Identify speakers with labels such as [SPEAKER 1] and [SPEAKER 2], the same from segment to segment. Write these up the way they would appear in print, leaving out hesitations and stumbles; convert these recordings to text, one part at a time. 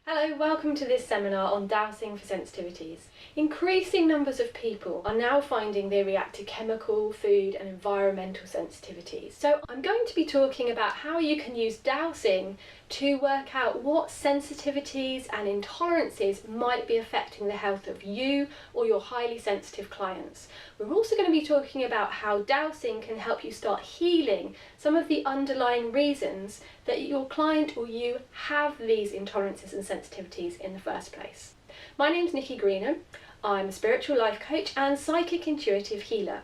[SPEAKER 1] Hello, welcome to this seminar on dowsing for sensitivities. Increasing numbers of people are now finding they react to chemical, food and environmental sensitivities. So I'm going to be talking about how you can use dowsing to work out what sensitivities and intolerances might be affecting the health of you or your highly sensitive clients. We're also going to be talking about how dowsing can help you start healing some of the underlying reasons that your client or you have these intolerances and sensitivities in the first place. My name's Nicki Greenham. I'm a spiritual life coach and psychic intuitive healer.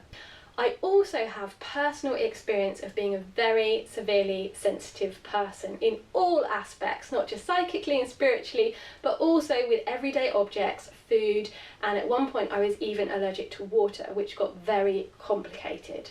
[SPEAKER 1] I also have personal experience of being a very severely sensitive person in all aspects, not just psychically and spiritually, but also with everyday objects, food, and at one point I was even allergic to water, which got very complicated.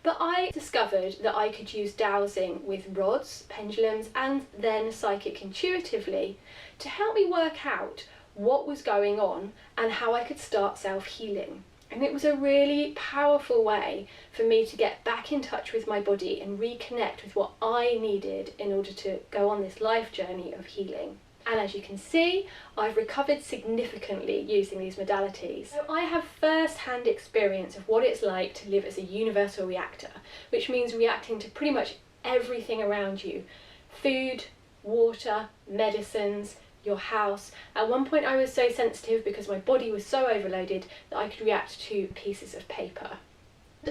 [SPEAKER 1] But I discovered that I could use dowsing with rods, pendulums, and then psychic intuitively to help me work out what was going on and how I could start self-healing. And it was a really powerful way for me to get back in touch with my body and reconnect with what I needed in order to go on this life journey of healing. And as you can see, I've recovered significantly using these modalities. So I have first-hand experience of what it's like to live as a universal reactor, which means reacting to pretty much everything around you. Food, water, medicines, your house. At one point I was so sensitive because my body was so overloaded that I could react to pieces of paper.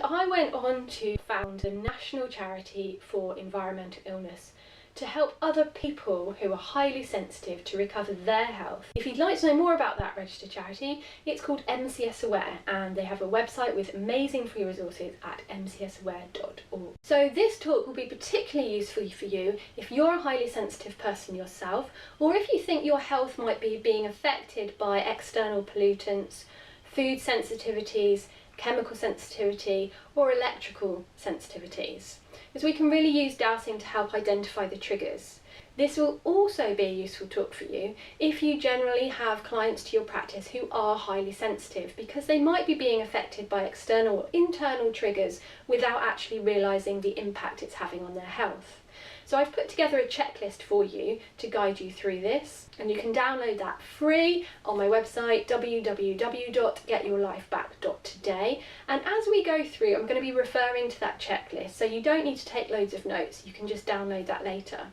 [SPEAKER 1] I went on to found the National Charity for Environmental Illness to help other people who are highly sensitive to recover their health. If you'd like to know more about that registered charity, it's called MCS Aware, and they have a website with amazing free resources at mcsaware.org. So this talk will be particularly useful for you if you're a highly sensitive person yourself, or if you think your health might be being affected by external pollutants, food sensitivities, chemical sensitivity or electrical sensitivities, because we can really use dowsing to help identify the triggers. This will also be a useful talk for you if you generally have clients to your practice who are highly sensitive, because they might be being affected by external or internal triggers without actually realising the impact it's having on their health. So I've put together a checklist for you to guide you through this, and you can download that free on my website www.getyourlifeback.today. And as we go through, I'm going to be referring to that checklist, so you don't need to take loads of notes, you can just download that later.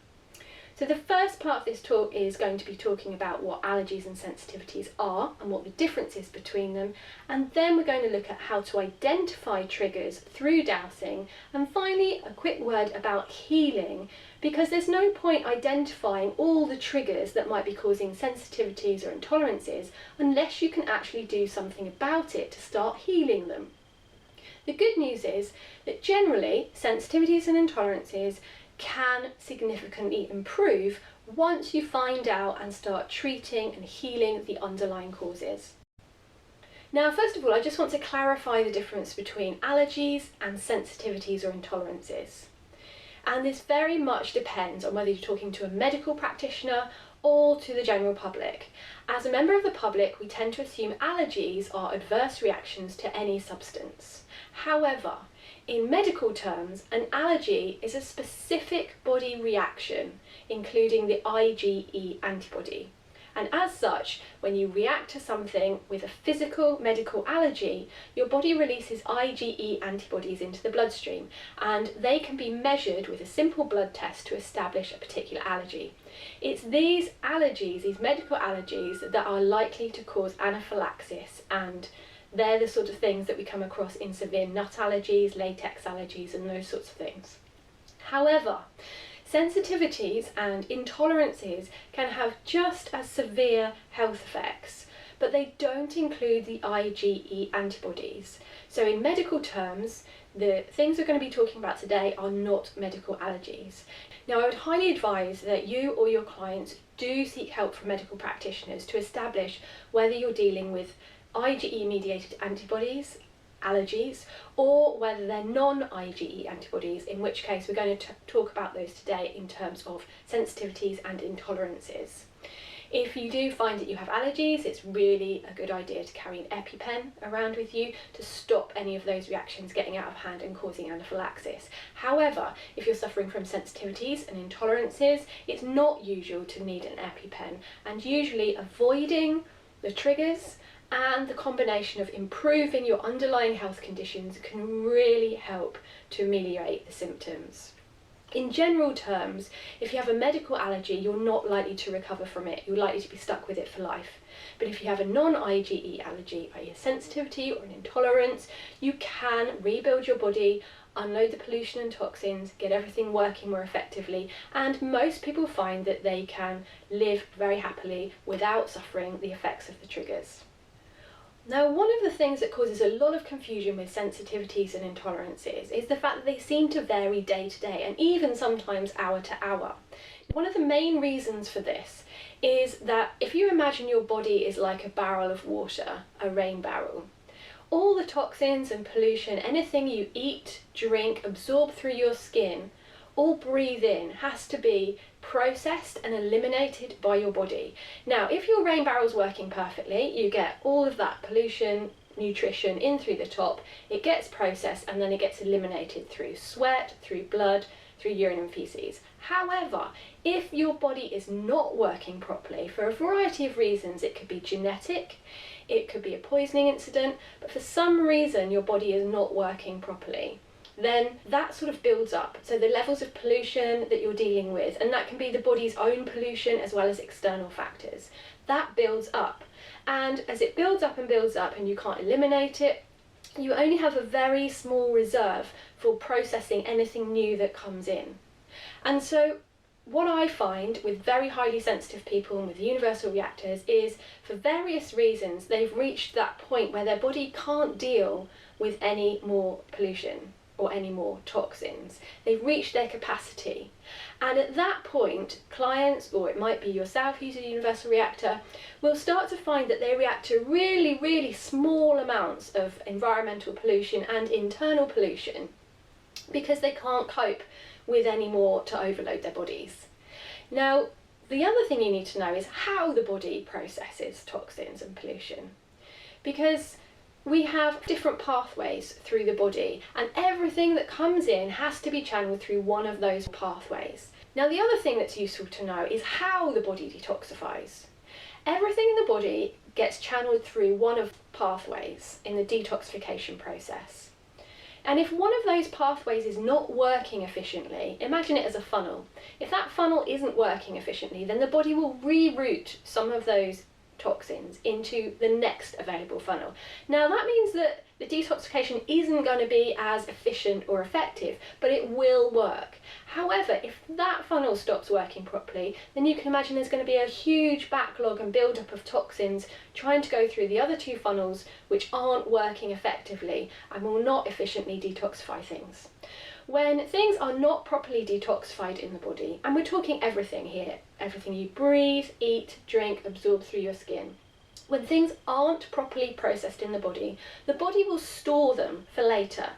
[SPEAKER 1] So the first part of this talk is going to be talking about what allergies and sensitivities are and what the difference is between them, and then we're going to look at how to identify triggers through dowsing, and finally a quick word about healing, because there's no point identifying all the triggers that might be causing sensitivities or intolerances unless you can actually do something about it to start healing them. The good news is that generally sensitivities and intolerances can significantly improve once you find out and start treating and healing the underlying causes. Now, first of all, I just want to clarify the difference between allergies and sensitivities or intolerances. And this very much depends on whether you're talking to a medical practitioner or to the general public. As a member of the public, we tend to assume allergies are adverse reactions to any substance. However, in medical terms, an allergy is a specific body reaction, including the IgE antibody. And as such, when you react to something with a physical medical allergy, your body releases IgE antibodies into the bloodstream, and they can be measured with a simple blood test to establish a particular allergy. It's these allergies, these medical allergies, that are likely to cause anaphylaxis, and they're the sort of things that we come across in severe nut allergies, latex allergies, and those sorts of things. However, sensitivities and intolerances can have just as severe health effects, but they don't include the IgE antibodies. So in medical terms, the things we're going to be talking about today are not medical allergies. Now, I would highly advise that you or your clients do seek help from medical practitioners to establish whether you're dealing with IgE-mediated antibodies, allergies, or whether they're non-IgE antibodies, in which case we're going to talk about those today in terms of sensitivities and intolerances. If you do find that you have allergies, it's really a good idea to carry an EpiPen around with you to stop any of those reactions getting out of hand and causing anaphylaxis. However, if you're suffering from sensitivities and intolerances, it's not usual to need an EpiPen, and usually avoiding the triggers and the combination of improving your underlying health conditions can really help to ameliorate the symptoms. In general terms, if you have a medical allergy, you're not likely to recover from it. You're likely to be stuck with it for life. But if you have a non-IgE allergy, i.e. a sensitivity or an intolerance, you can rebuild your body, unload the pollution and toxins, get everything working more effectively, and most people find that they can live very happily without suffering the effects of the triggers. Now, one of the things that causes a lot of confusion with sensitivities and intolerances is the fact that they seem to vary day to day and even sometimes hour to hour. One of the main reasons for this is that if you imagine your body is like a barrel of water, a rain barrel, all the toxins and pollution, anything you eat, drink, absorb through your skin, all breathe in, has to be processed and eliminated by your body. Now, if your rain barrel's working perfectly, you get all of that pollution, nutrition in through the top, it gets processed and then it gets eliminated through sweat, through blood, through urine and feces. However, if your body is not working properly for a variety of reasons, it could be genetic, it could be a poisoning incident, but for some reason your body is not working properly, then that sort of builds up. So the levels of pollution that you're dealing with, and that can be the body's own pollution as well as external factors, that builds up. And as it builds up and you can't eliminate it, you only have a very small reserve for processing anything new that comes in. And so what I find with very highly sensitive people and with universal reactors is, for various reasons, they've reached that point where their body can't deal with any more pollution or any more toxins. They've reached their capacity. And at that point, clients, or it might be yourself who's a universal reactor, will start to find that they react to really, really small amounts of environmental pollution and internal pollution because they can't cope with any more to overload their bodies. Now, the other thing you need to know is how the body processes toxins and pollution, because we have different pathways through the body and everything that comes in has to be channeled through one of those pathways. Now, the other thing that's useful to know is how the body detoxifies. Everything in the body gets channeled through one of pathways in the detoxification process. And if one of those pathways is not working efficiently, imagine it as a funnel. If that funnel isn't working efficiently, then the body will reroute some of those toxins into the next available funnel. Now, that means that the detoxification isn't going to be as efficient or effective, but it will work. However, if that funnel stops working properly, then you can imagine there's going to be a huge backlog and build-up of toxins trying to go through the other two funnels which aren't working effectively and will not efficiently detoxify things. When things are not properly detoxified in the body, and we're talking everything here, everything you breathe, eat, drink, absorb through your skin, when things aren't properly processed in the body will store them for later,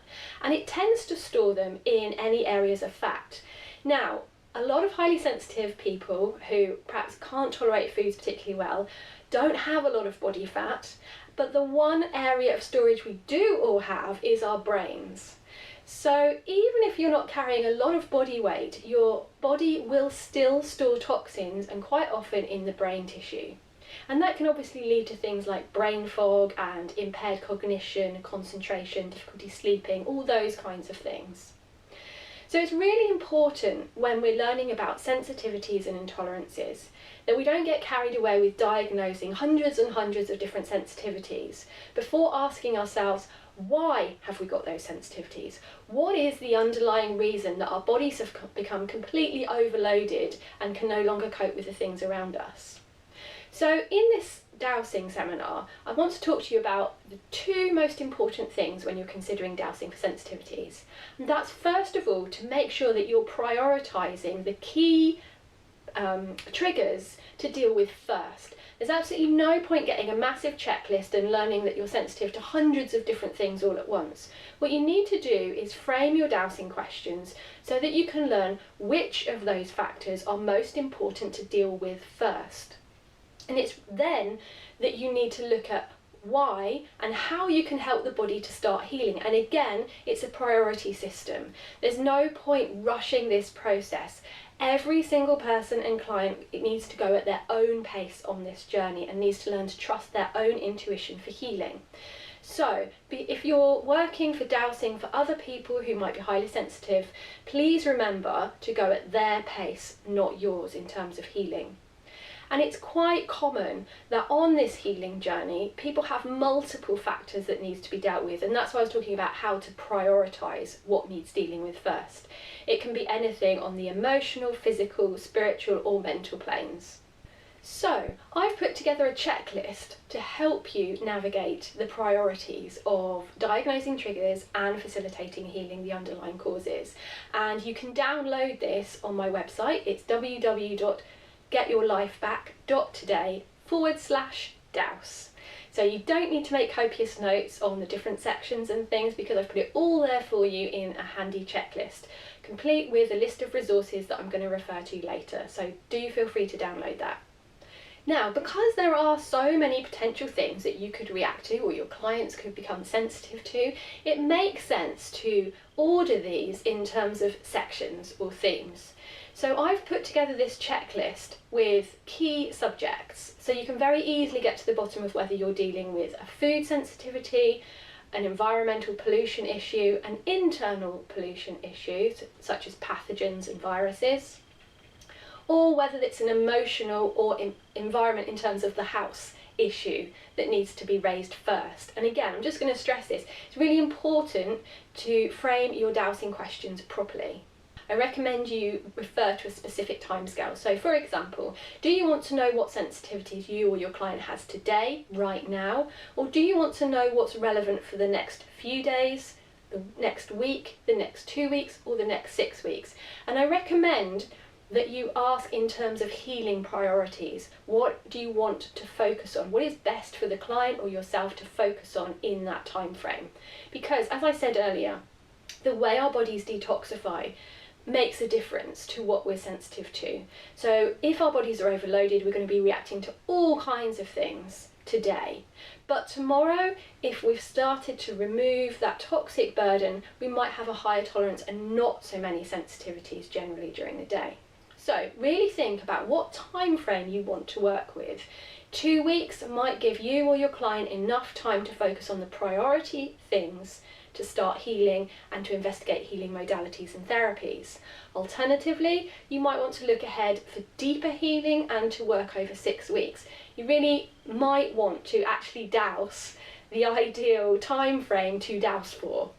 [SPEAKER 1] and it tends to store them in any areas of fat. Now, a lot of highly sensitive people who perhaps can't tolerate foods particularly well don't have a lot of body fat, but the one area of storage we do all have is our brains. So even if you're not carrying a lot of body weight, your body will still store toxins, and quite often in the brain tissue. And that can obviously lead to things like brain fog and impaired cognition, concentration, difficulty sleeping, all those kinds of things. So it's really important when we're learning about sensitivities and intolerances that we don't get carried away with diagnosing hundreds and hundreds of different sensitivities before asking ourselves, why have we got those sensitivities? What is the underlying reason that our bodies have become completely overloaded and can no longer cope with the things around us? So in this dowsing seminar, I want to talk to you about the two most important things when you're considering dowsing for sensitivities. And that's, first of all, to make sure that you're prioritising the key triggers to deal with first. There's absolutely no point getting a massive checklist and learning that you're sensitive to hundreds of different things all at once. What you need to do is frame your dowsing questions so that you can learn which of those factors are most important to deal with first. And it's then that you need to look at why and how you can help the body to start healing. And again, it's a priority system. There's no point rushing this process. Every single person and client needs to go at their own pace on this journey and needs to learn to trust their own intuition for healing. So if you're working for dowsing for other people who might be highly sensitive, please remember to go at their pace, not yours, in terms of healing. And it's quite common that on this healing journey, people have multiple factors that needs to be dealt with. And that's why I was talking about how to prioritise what needs dealing with first. It can be anything on the emotional, physical, spiritual or mental planes. So I've put together a checklist to help you navigate the priorities of diagnosing triggers and facilitating healing the underlying causes. And you can download this on my website. It's www.getyourlifeback.today/douse. So you don't need to make copious notes on the different sections and things, because I've put it all there for you in a handy checklist, complete with a list of resources that I'm going to refer to later. So do feel free to download that. Now, because there are so many potential things that you could react to or your clients could become sensitive to, it makes sense to order these in terms of sections or themes. So I've put together this checklist with key subjects, so you can very easily get to the bottom of whether you're dealing with a food sensitivity, an environmental pollution issue, an internal pollution issue, such as pathogens and viruses, or whether it's an emotional or environment in terms of the house issue that needs to be raised first. And again, I'm just going to stress this, it's really important to frame your dowsing questions properly. I recommend you refer to a specific timescale. So for example, do you want to know what sensitivities you or your client has today, right now? Or do you want to know what's relevant for the next few days, the next week, the next 2 weeks, or the next 6 weeks? And I recommend that you ask in terms of healing priorities. What do you want to focus on? What is best for the client or yourself to focus on in that time frame? Because as I said earlier, the way our bodies detoxify makes a difference to what we're sensitive to. So if our bodies are overloaded, we're going to be reacting to all kinds of things today. But tomorrow, if we've started to remove that toxic burden, we might have a higher tolerance and not so many sensitivities generally during the day. So really think about what time frame you want to work with. 2 weeks might give you or your client enough time to focus on the priority things to start healing and to investigate healing modalities and therapies. Alternatively, you might want to look ahead for deeper healing and to work over 6 weeks. You really might want to actually douse the ideal time frame to douse for.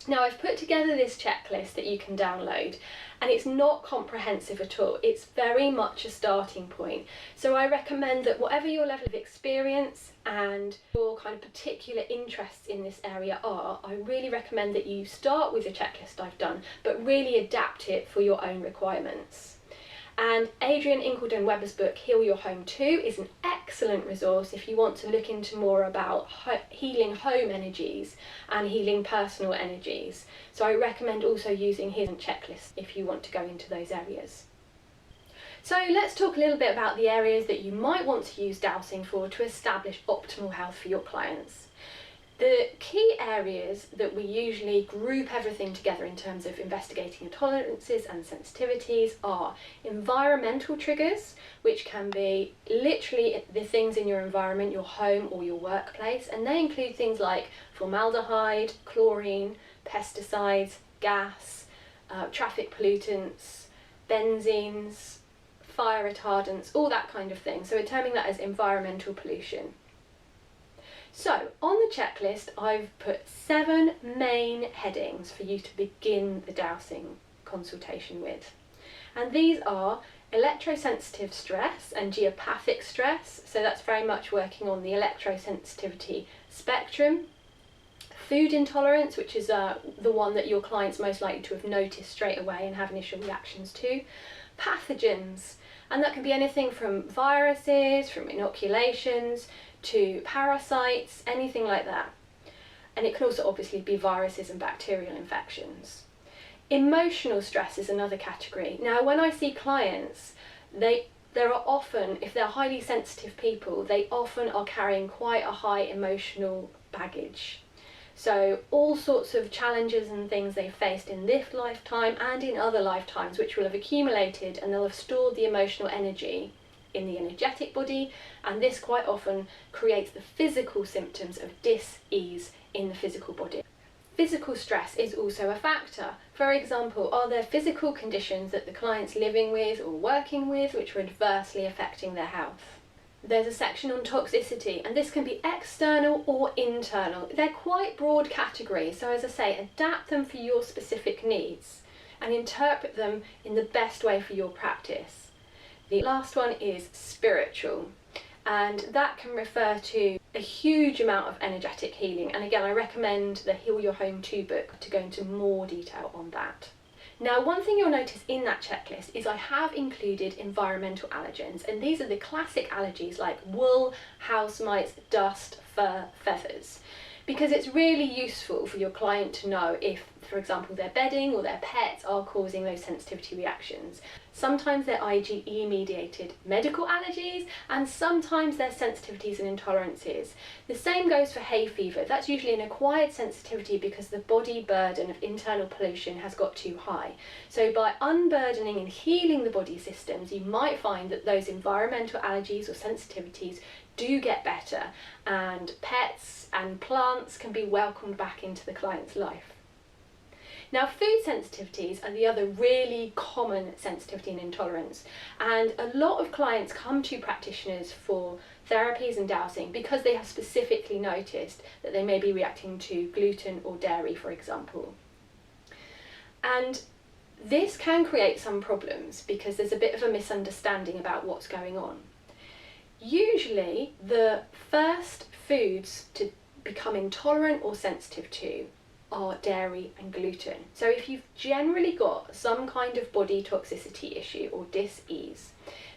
[SPEAKER 1] Now, I've put together this checklist that you can download, and it's not comprehensive at all. It's very much a starting point. So I recommend that whatever your level of experience and your kind of particular interests in this area are, I really recommend that you start with the checklist I've done, but really adapt it for your own requirements. And Adrian Incledon-Webber's book, Heal Your Home Too, is an excellent resource if you want to look into more about healing home energies and healing personal energies. So I recommend also using his checklist if you want to go into those areas. So let's talk a little bit about the areas that you might want to use dowsing for to establish optimal health for your clients. The key areas that we usually group everything together in terms of investigating intolerances and sensitivities are environmental triggers, which can be literally the things in your environment, your home or your workplace, and they include things like formaldehyde, chlorine, pesticides, gas, traffic pollutants, benzenes, fire retardants, all that kind of thing. So we're terming that as environmental pollution. So on the checklist, I've put 7 main headings for you to begin the dowsing consultation with. And these are electrosensitive stress and geopathic stress. So that's very much working on the electrosensitivity spectrum. Food intolerance, which is the one that your client's most likely to have noticed straight away and have initial reactions to. Pathogens, and that can be anything from viruses, from inoculations, to parasites, anything like that. And it can also obviously be viruses and bacterial infections. Emotional stress is another category. Now, when I see clients, they there are often, if they're highly sensitive people, they often are carrying quite a high emotional baggage. So all sorts of challenges and things they've faced in this lifetime and in other lifetimes, which will have accumulated, and they'll have stored the emotional energy in the energetic body, and this quite often creates the physical symptoms of dis-ease in the physical body. Physical stress is also a factor. For example, are there physical conditions that the client's living with or working with which are adversely affecting their health? There's a section on toxicity, and this can be external or internal. They're quite broad categories, so as I say, adapt them for your specific needs and interpret them in the best way for your practice. The last one is spiritual, and that can refer to a huge amount of energetic healing. And again, I recommend the Heal Your Home 2 book to go into more detail on that. Now, one thing you'll notice in that checklist is I have included environmental allergens, and these are the classic allergies like wool, house mites, dust, fur, feathers, because it's really useful for your client to know if, for example, their bedding or their pets are causing those sensitivity reactions. Sometimes they're IgE mediated medical allergies, and sometimes they're sensitivities and intolerances. The same goes for hay fever. That's usually an acquired sensitivity because the body burden of internal pollution has got too high. So by unburdening and healing the body systems, you might find that those environmental allergies or sensitivities do get better, and pets and plants can be welcomed back into the client's life. Now, food sensitivities are the other really common sensitivity and intolerance, and a lot of clients come to practitioners for therapies and dowsing because they have specifically noticed that they may be reacting to gluten or dairy, for example. And this can create some problems because there's a bit of a misunderstanding about what's going on. Usually, the first foods to become intolerant or sensitive to are dairy and gluten. So if you've generally got some kind of body toxicity issue or dis-ease,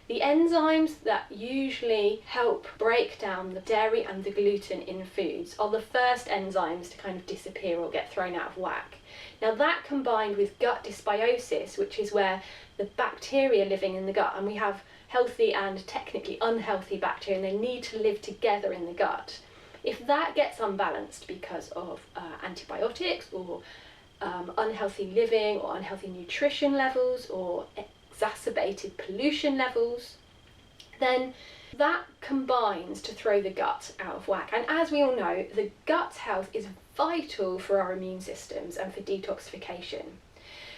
[SPEAKER 1] the enzymes that usually help break down the dairy and the gluten in foods are the first enzymes to kind of disappear or get thrown out of whack. Now, that combined with gut dysbiosis, which is where the bacteria living in the gut, and we have healthy and technically unhealthy bacteria, and they need to live together in the gut. If that gets unbalanced because of antibiotics or unhealthy living or unhealthy nutrition levels or exacerbated pollution levels, then that combines to throw the gut out of whack. And as we all know, the gut health is vital for our immune systems and for detoxification.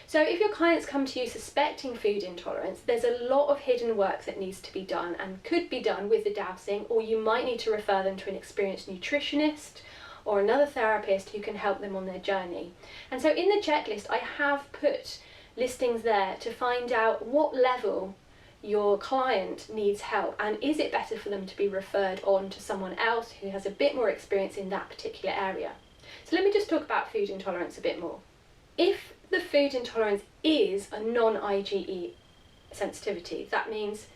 [SPEAKER 1] So if your clients come to you suspecting food intolerance, there's a lot of hidden work that needs to be done and could be done with the dowsing, or you might need to refer them to an experienced nutritionist or another therapist who can help them on their journey. And so in the checklist, I have put listings there to find out what level your client needs help, and is it better for them to be referred on to someone else who has a bit more experience in that particular area. So let me just talk about food intolerance a bit more. If the food intolerance is a non-IgE sensitivity, that means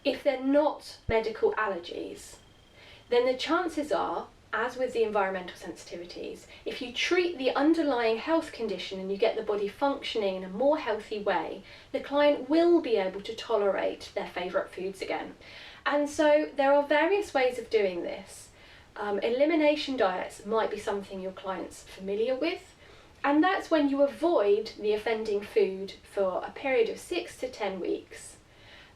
[SPEAKER 1] if they're not medical allergies, then the chances are, as with the environmental sensitivities, if you treat the underlying health condition and you get the body functioning in a more healthy way, the client will be able to tolerate their favourite foods again. And so there are various ways of doing this. Elimination diets might be something your client's familiar with, and that's when you avoid the offending food for a period of 6 to 10 weeks.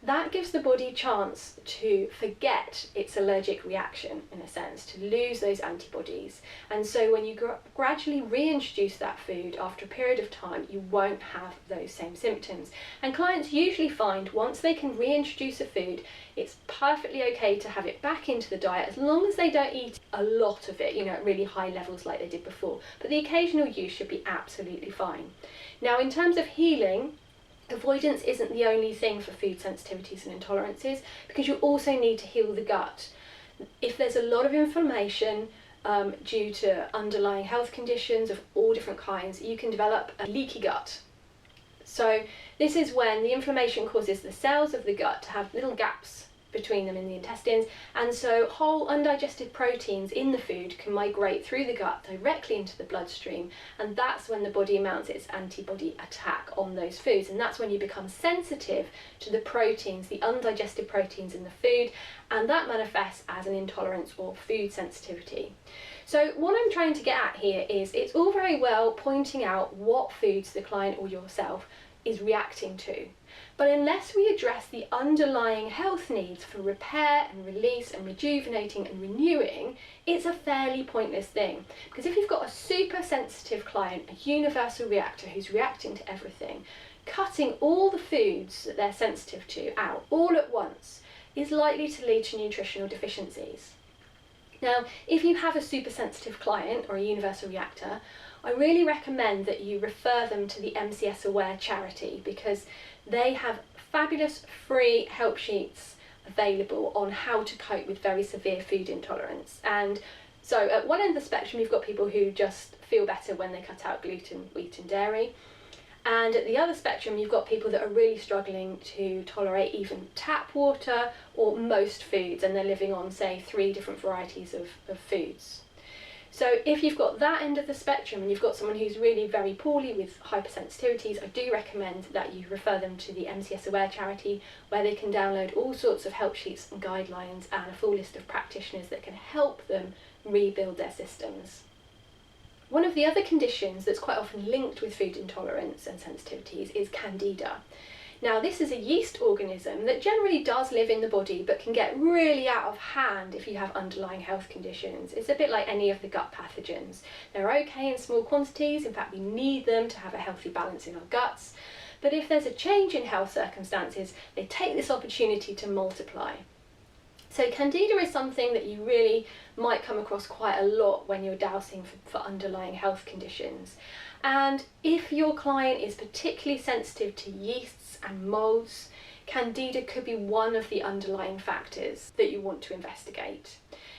[SPEAKER 1] That gives the body a chance to forget its allergic reaction, in a sense, to lose those antibodies. And so when you gradually reintroduce that food after a period of time, you won't have those same symptoms. And clients usually find once they can reintroduce a food, it's perfectly okay to have it back into the diet as long as they don't eat a lot of it, at really high levels like they did before. But the occasional use should be absolutely fine. Now, in terms of healing, avoidance isn't the only thing for food sensitivities and intolerances, because you also need to heal the gut. If there's a lot of inflammation due to underlying health conditions of all different kinds, you can develop a leaky gut. So this is when the inflammation causes the cells of the gut to have little gaps between them in the intestines, and so whole undigested proteins in the food can migrate through the gut directly into the bloodstream, and that's when the body mounts its antibody attack on those foods, and that's when you become sensitive to the proteins, the undigested proteins in the food, and that manifests as an intolerance or food sensitivity. So what I'm trying to get at here is it's all very well pointing out what foods the client or yourself is reacting to, but unless we address the underlying health needs for repair and release and rejuvenating and renewing, it's a fairly pointless thing. Because if you've got a super sensitive client, a universal reactor who's reacting to everything, cutting all the foods that they're sensitive to out all at once is likely to lead to nutritional deficiencies. Now, if you have a super sensitive client or a universal reactor, I really recommend that you refer them to the MCS Aware charity, because they have fabulous free help sheets available on how to cope with very severe food intolerance. And so at one end of the spectrum, you've got people who just feel better when they cut out gluten, wheat and dairy. And at the other spectrum, you've got people that are really struggling to tolerate even tap water or most foods, and they're living on, say, 3 different varieties of foods. So if you've got that end of the spectrum and you've got someone who's really very poorly with hypersensitivities, I do recommend that you refer them to the MCS Aware charity, where they can download all sorts of help sheets and guidelines and a full list of practitioners that can help them rebuild their systems. One of the other conditions that's quite often linked with food intolerance and sensitivities is Candida. Now, this is a yeast organism that generally does live in the body but can get really out of hand if you have underlying health conditions. It's a bit like any of the gut pathogens. They're okay in small quantities, in fact we need them to have a healthy balance in our guts, but if there's a change in health circumstances, they take this opportunity to multiply. So Candida is something that you really might come across quite a lot when you're dowsing for underlying health conditions. And if your client is particularly sensitive to yeasts and moulds, Candida could be one of the underlying factors that you want to investigate.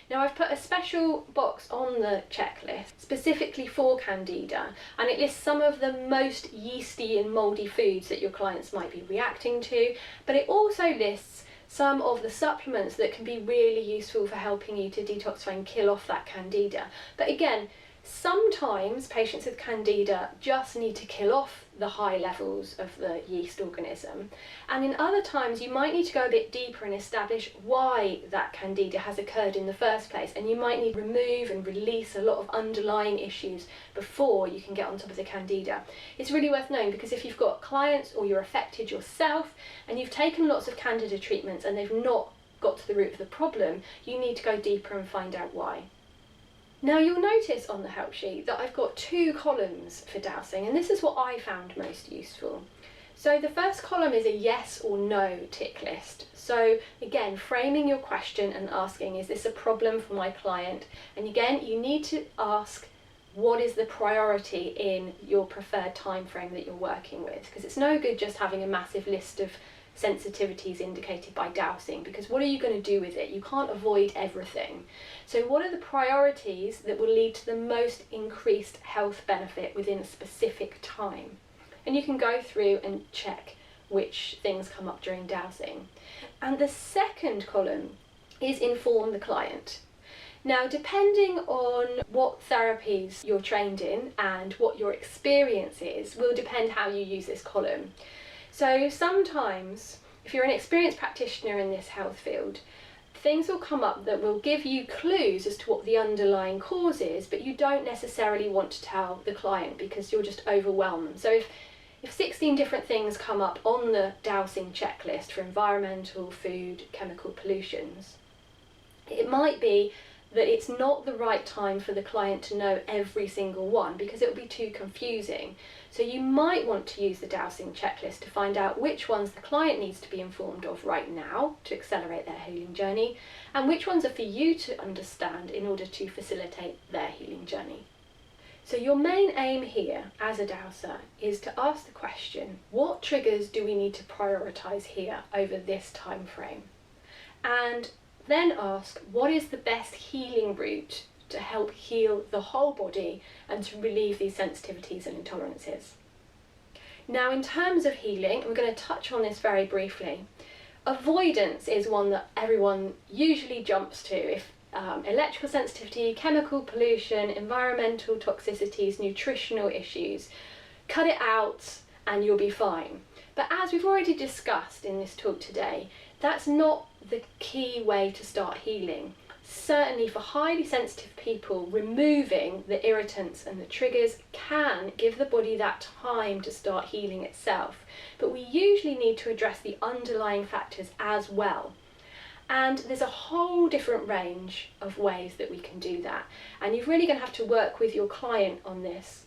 [SPEAKER 1] Now, I've put a special box on the checklist specifically for Candida, and it lists some of the most yeasty and mouldy foods that your clients might be reacting to, but it also lists some of the supplements that can be really useful for helping you to detoxify and kill off that Candida. But again, sometimes patients with Candida just need to kill off the high levels of the yeast organism, and in other times you might need to go a bit deeper and establish why that Candida has occurred in the first place, and you might need to remove and release a lot of underlying issues before you can get on top of the Candida. It's really worth knowing, because if you've got clients or you're affected yourself and you've taken lots of Candida treatments and they've not got to the root of the problem, you need to go deeper and find out why. Now, you'll notice on the help sheet that I've got 2 columns for dowsing, and this is what I found most useful. So the first column is a yes or no tick list. So again, framing your question and asking, is this a problem for my client? And again, you need to ask, what is the priority in your preferred time frame that you're working with? Because it's no good just having a massive list of sensitivities indicated by dowsing, because what are you going to do with it? You can't avoid everything. So what are the priorities that will lead to the most increased health benefit within a specific time? And you can go through and check which things come up during dowsing. And the second column is inform the client. Now, depending on what therapies you're trained in and what your experience is, will depend how you use this column. So sometimes, if you're an experienced practitioner in this health field, things will come up that will give you clues as to what the underlying cause is, but you don't necessarily want to tell the client because you're just overwhelmed. So if 16 different things come up on the dowsing checklist for environmental, food, chemical pollutions, it might be that it's not the right time for the client to know every single one, because it will be too confusing. So you might want to use the dowsing checklist to find out which ones the client needs to be informed of right now to accelerate their healing journey, and which ones are for you to understand in order to facilitate their healing journey. So your main aim here as a dowser is to ask the question, what triggers do we need to prioritise here over this time frame? And then ask, what is the best healing route to help heal the whole body and to relieve these sensitivities and intolerances? Now, in terms of healing, we're going to touch on this very briefly. Avoidance is one that everyone usually jumps to. If electrical sensitivity, chemical pollution, environmental toxicities, nutritional issues, cut it out and you'll be fine. But as we've already discussed in this talk today, that's not the key way to start healing. Certainly for highly sensitive people, removing the irritants and the triggers can give the body that time to start healing itself. But we usually need to address the underlying factors as well. And there's a whole different range of ways that we can do that. And you're really going to have to work with your client on this,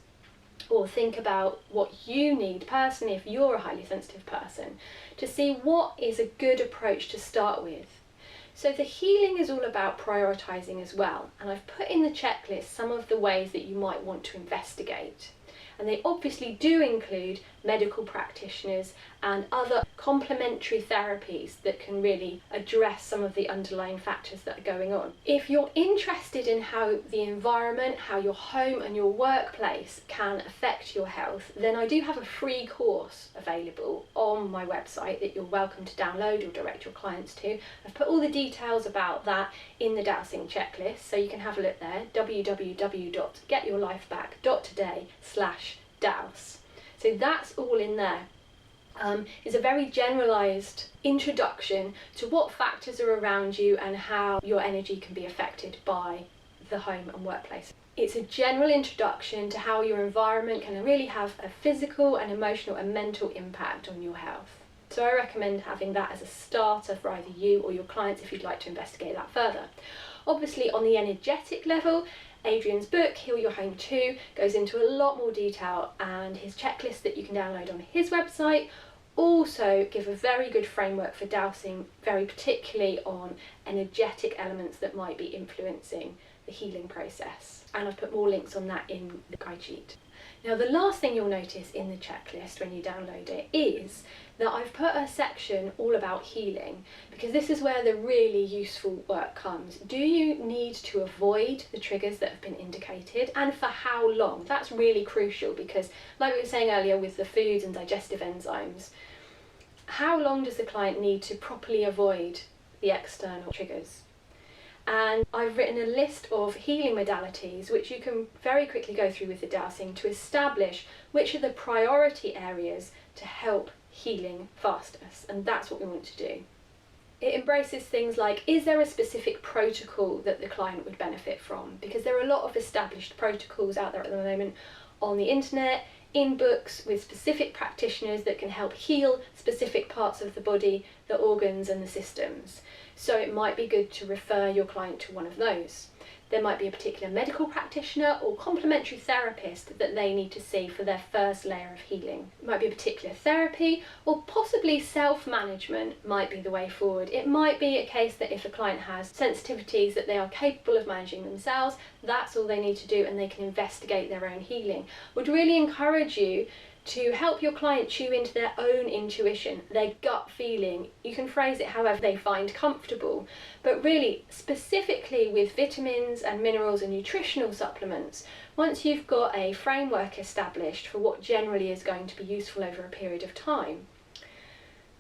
[SPEAKER 1] or think about what you need personally if you're a highly sensitive person, to see what is a good approach to start with. So the healing is all about prioritising as well, and I've put in the checklist some of the ways that you might want to investigate. And they obviously do include medical practitioners and other complementary therapies that can really address some of the underlying factors that are going on. If you're interested in how the environment, how your home and your workplace can affect your health, then I do have a free course available on my website that you're welcome to download or direct your clients to. I've put all the details about that in the Dowsing checklist, so you can have a look there, www.getyourlifeback.today/Dows. So that's all in there. It's a very generalised introduction to what factors are around you and how your energy can be affected by the home and workplace. It's a general introduction to how your environment can really have a physical and emotional and mental impact on your health. So I recommend having that as a starter for either you or your clients if you'd like to investigate that further. Obviously on the energetic level, Adrian's book, Heal Your Home 2, goes into a lot more detail, and his checklist that you can download on his website also give a very good framework for dowsing, very particularly on energetic elements that might be influencing the healing process. And I've put more links on that in the guide sheet. Now the last thing you'll notice in the checklist when you download it is that I've put a section all about healing, because this is where the really useful work comes. Do you need to avoid the triggers that have been indicated, and for how long? That's really crucial, because like we were saying earlier with the foods and digestive enzymes, how long does the client need to properly avoid the external triggers? And I've written a list of healing modalities which you can very quickly go through with the dowsing to establish which are the priority areas to help healing fastest, and that's what we want to do. It embraces things like, is there a specific protocol that the client would benefit from? Because there are a lot of established protocols out there at the moment on the internet, in books with specific practitioners that can help heal specific parts of the body, the organs and the systems. So it might be good to refer your client to one of those. There might be a particular medical practitioner or complementary therapist that they need to see for their first layer of healing. It might be a particular therapy, or possibly self-management might be the way forward. It might be a case that if a client has sensitivities that they are capable of managing themselves, that's all they need to do and they can investigate their own healing. Would really encourage you to help your client tune into their own intuition, their gut feeling. You can phrase it however they find comfortable, but really specifically with vitamins and minerals and nutritional supplements, once you've got a framework established for what generally is going to be useful over a period of time,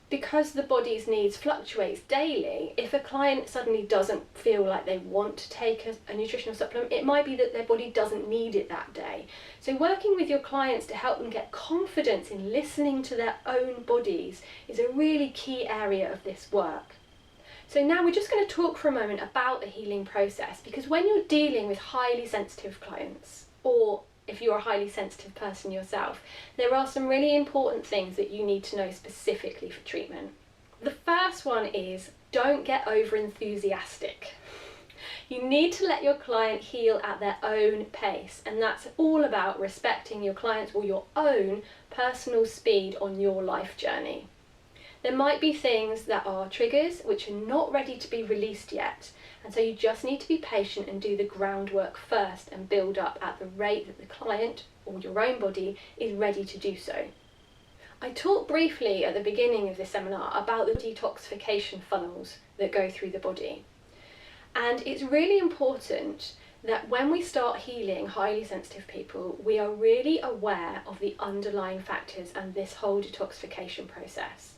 [SPEAKER 1] because the body's needs fluctuates daily, if a client suddenly doesn't feel like they want to take a nutritional supplement, it might be that their body doesn't need it that day. So working with your clients to help them get confidence in listening to their own bodies is a really key area of this work. So now we're just going to talk for a moment about the healing process, because when you're dealing with highly sensitive clients, or if you're a highly sensitive person yourself, there are some really important things that you need to know specifically for treatment. The first one is, don't get over enthusiastic. You need to let your client heal at their own pace, and that's all about respecting your client's or your own personal speed on your life journey. There might be things that are triggers which are not ready to be released yet, and so you just need to be patient and do the groundwork first and build up at the rate that the client or your own body is ready to do so. I talked briefly at the beginning of this seminar about the detoxification funnels that go through the body. And it's really important that when we start healing highly sensitive people, we are really aware of the underlying factors and this whole detoxification process.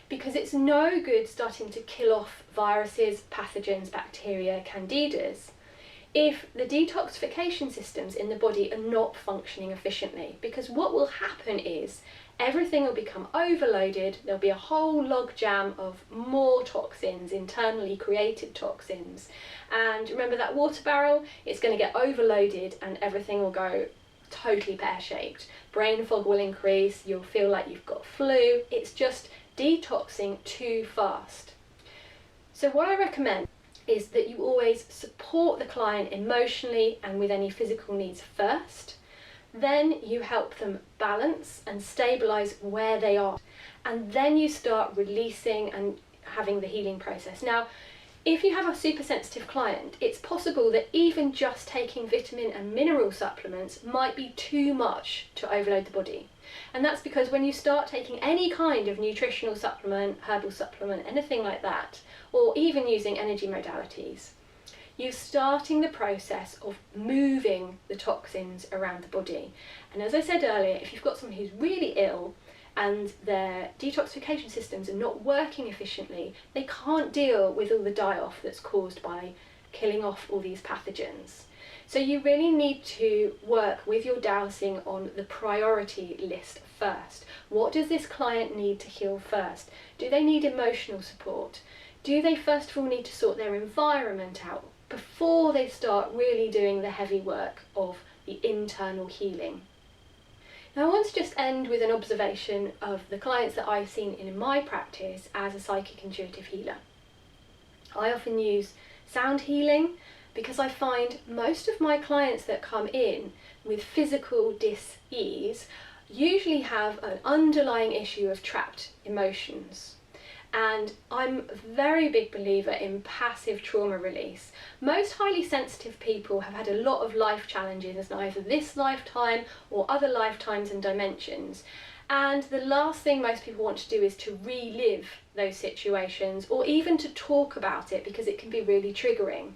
[SPEAKER 1] because it's no good starting to kill off viruses, pathogens, bacteria, candidas if the detoxification systems in the body are not functioning efficiently, because what will happen is everything will become overloaded. There'll be a whole log jam of more toxins, internally created toxins, and remember that water barrel, it's going to get overloaded and everything will go totally pear-shaped. Brain fog will increase, you'll feel like you've got flu. It's just detoxing too fast. So what I recommend is that you always support the client emotionally and with any physical needs first. Then you help them balance and stabilize where they are. And then you start releasing and having the healing process. Now, if you have a super sensitive client, it's possible that even just taking vitamin and mineral supplements might be too much to overload the body. And that's because when you start taking any kind of nutritional supplement, herbal supplement, anything like that, or even using energy modalities, you're starting the process of moving the toxins around the body. And as I said earlier, if you've got someone who's really ill and their detoxification systems are not working efficiently, they can't deal with all the die-off that's caused by killing off all these pathogens. So you really need to work with your dowsing on the priority list first. What does this client need to heal first? Do they need emotional support? Do they first of all need to sort their environment out before they start really doing the heavy work of the internal healing? Now I want to just end with an observation of the clients that I've seen in my practice as a psychic intuitive healer. I often use sound healing because I find most of my clients that come in with physical dis-ease usually have an underlying issue of trapped emotions. And I'm a very big believer in passive trauma release. Most highly sensitive people have had a lot of life challenges in either this lifetime or other lifetimes and dimensions. And the last thing most people want to do is to relive those situations or even to talk about it, because it can be really triggering.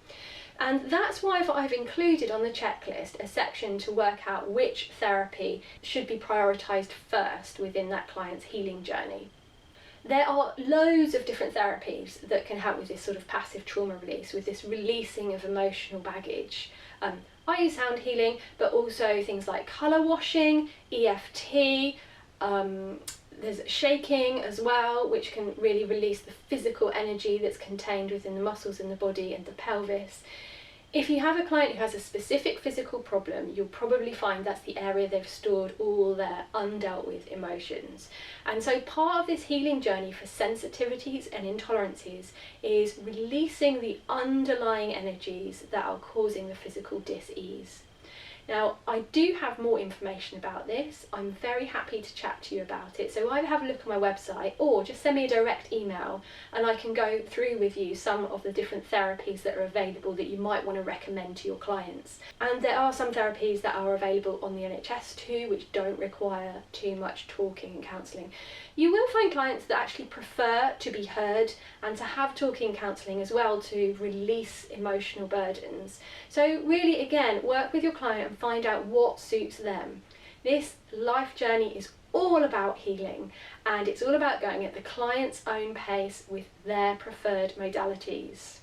[SPEAKER 1] And that's why I've included on the checklist a section to work out which therapy should be prioritised first within that client's healing journey. There are loads of different therapies that can help with this sort of passive trauma release, with this releasing of emotional baggage. I use sound healing, but also things like colour washing, EFT, there's shaking as well, which can really release the physical energy that's contained within the muscles in the body and the pelvis. If you have a client who has a specific physical problem, you'll probably find that's the area they've stored all their undealt with emotions. And so part of this healing journey for sensitivities and intolerances is releasing the underlying energies that are causing the physical dis-ease. Now, I do have more information about this. I'm very happy to chat to you about it. So either have a look on my website or just send me a direct email and I can go through with you some of the different therapies that are available that you might want to recommend to your clients. And there are some therapies that are available on the NHS too, which don't require too much talking and counselling. You will find clients that actually prefer to be heard and to have talking counselling as well to release emotional burdens. So really, again, work with your client and find out what suits them. This life journey is all about healing, and it's all about going at the client's own pace with their preferred modalities.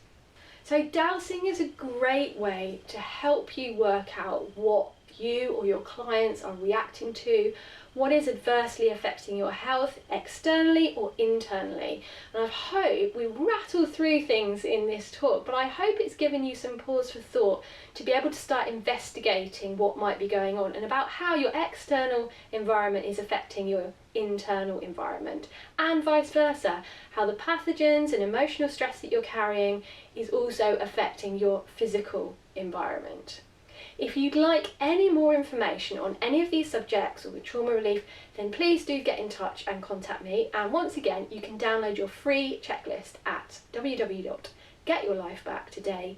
[SPEAKER 1] So dowsing is a great way to help you work out what you or your clients are reacting to, what is adversely affecting your health externally or internally. And I hope we rattled through things in this talk, but I hope it's given you some pause for thought to be able to start investigating what might be going on and about how your external environment is affecting your internal environment, and vice versa, how the pathogens and emotional stress that you're carrying is also affecting your physical environment. If you'd like any more information on any of these subjects or with trauma relief, then please do get in touch and contact me. And once again, you can download your free checklist at www.getyourlifebacktoday.com.